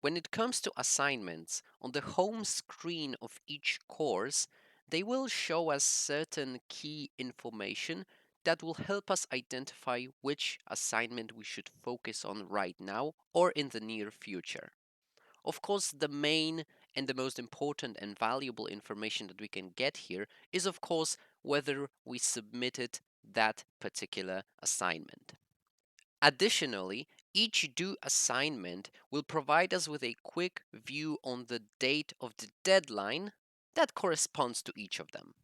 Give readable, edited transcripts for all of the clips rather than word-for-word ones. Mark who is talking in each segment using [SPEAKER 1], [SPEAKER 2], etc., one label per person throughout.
[SPEAKER 1] When it comes to assignments, on the home screen of each course, they will show us certain key information that will help us identify which assignment we should focus on right now or in the near future. Of course, the main and the most important and valuable information that we can get here is, of course, whether we submitted that particular assignment. Additionally, each due assignment will provide us with a quick view on the date of the deadline that corresponds to each of them.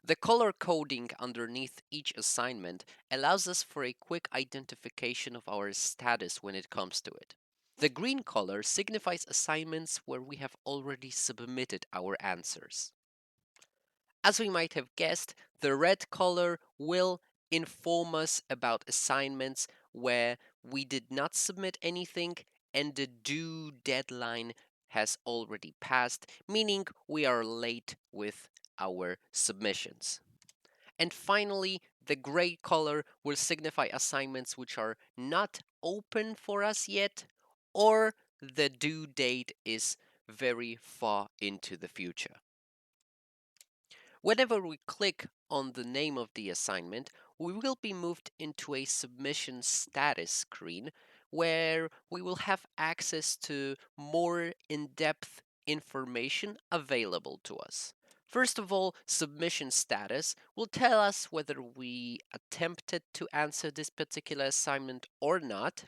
[SPEAKER 1] The color coding underneath each assignment allows us for a quick identification of our status when it comes to it. The green color signifies assignments where we have already submitted our answers. As we might have guessed, the red color will inform us about assignments where we did not submit anything and the due deadline has already passed, meaning we are late with our submissions. And finally, the gray color will signify assignments which are not open for us yet, or the due date is very far into the future. Whenever we click on the name of the assignment, we will be moved into a submission status screen where we will have access to more in-depth information available to us. First of all, submission status will tell us whether we attempted to answer this particular assignment or not.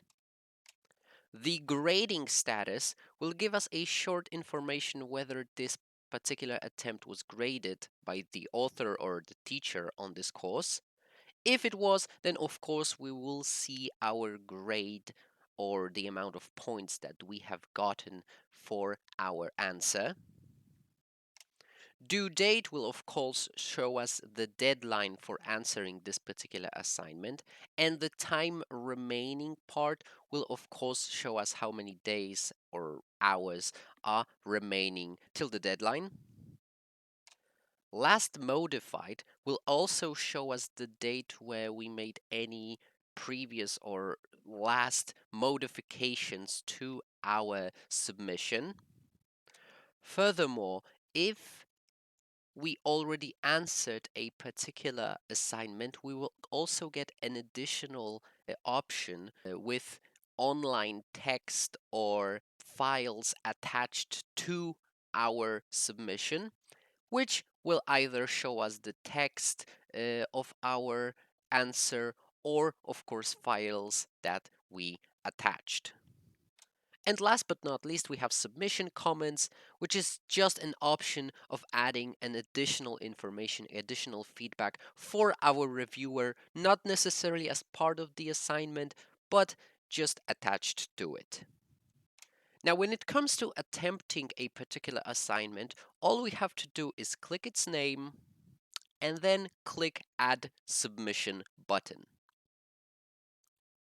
[SPEAKER 1] The grading status will give us a short information whether this particular attempt was graded by the author or the teacher on this course. If it was, then of course we will see our grade or the amount of points that we have gotten for our answer. Due date will of course show us the deadline for answering this particular assignment, and the time remaining part will of course show us how many days or hours are remaining till the deadline. Last modified will also show us the date where we made any previous or last modifications to our submission. Furthermore, if we already answered a particular assignment, we will also get an additional option with online text or files attached to our submission, which will either show us the text of our answer or, of course, files that we attached. And last but not least, we have submission comments, which is just an option of adding an additional information, additional feedback for our reviewer, not necessarily as part of the assignment, but just attached to it. Now, when it comes to attempting a particular assignment, all we have to do is click its name and then click Add Submission button.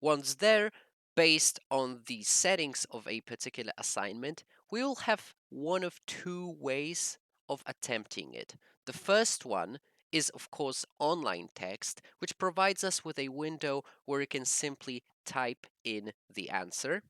[SPEAKER 1] Once there, based on the settings of a particular assignment, we will have one of two ways of attempting it. The first one is, of course, online text, which provides us with a window where we can simply type in the answer.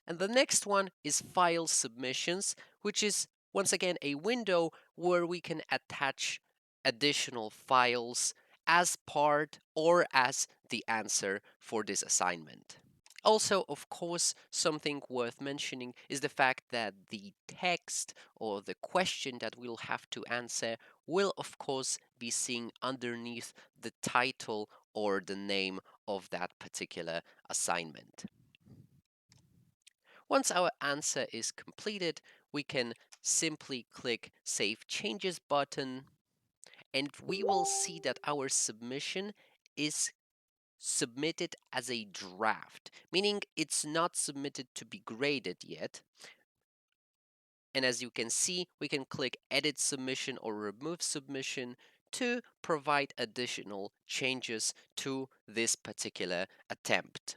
[SPEAKER 1] And the next one is file submissions, which is once again a window where we can attach additional files as part or as the answer for this assignment. Also, of course, something worth mentioning is the fact that the text or the question that we'll have to answer will, of course, be seen underneath the title or the name of that particular assignment. Once our answer is completed, we can simply click Save Changes button, and we will see that our submission is submitted as a draft, meaning it's not submitted to be graded yet. And as you can see, we can click Edit Submission or Remove Submission to provide additional changes to this particular attempt.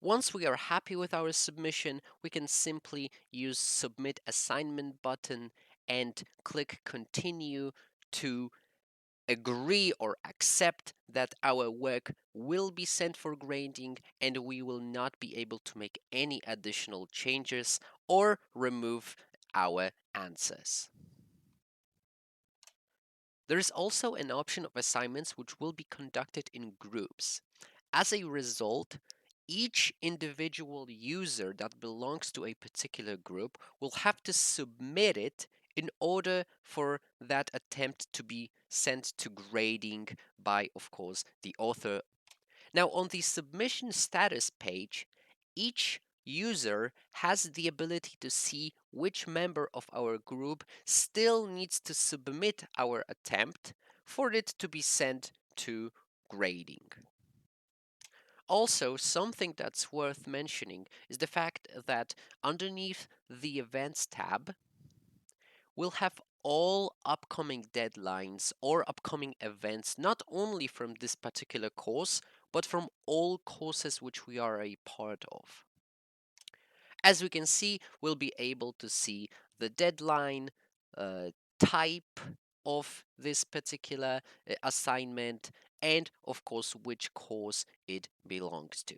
[SPEAKER 1] Once we are happy with our submission, we can simply use Submit Assignment button and click Continue to agree or accept that our work will be sent for grading and we will not be able to make any additional changes or remove our answers. There is also an option of assignments which will be conducted in groups. As a result, each individual user that belongs to a particular group will have to submit it in order for that attempt to be sent to grading by, of course, the author. Now, on the submission status page, each user has the ability to see which member of our group still needs to submit our attempt for it to be sent to grading. Also, something that's worth mentioning is the fact that underneath the Events tab, we'll have all upcoming deadlines or upcoming events, not only from this particular course, but from all courses which we are a part of. As we can see, we'll be able to see the deadline, type of this particular assignment, and of course, which course it belongs to.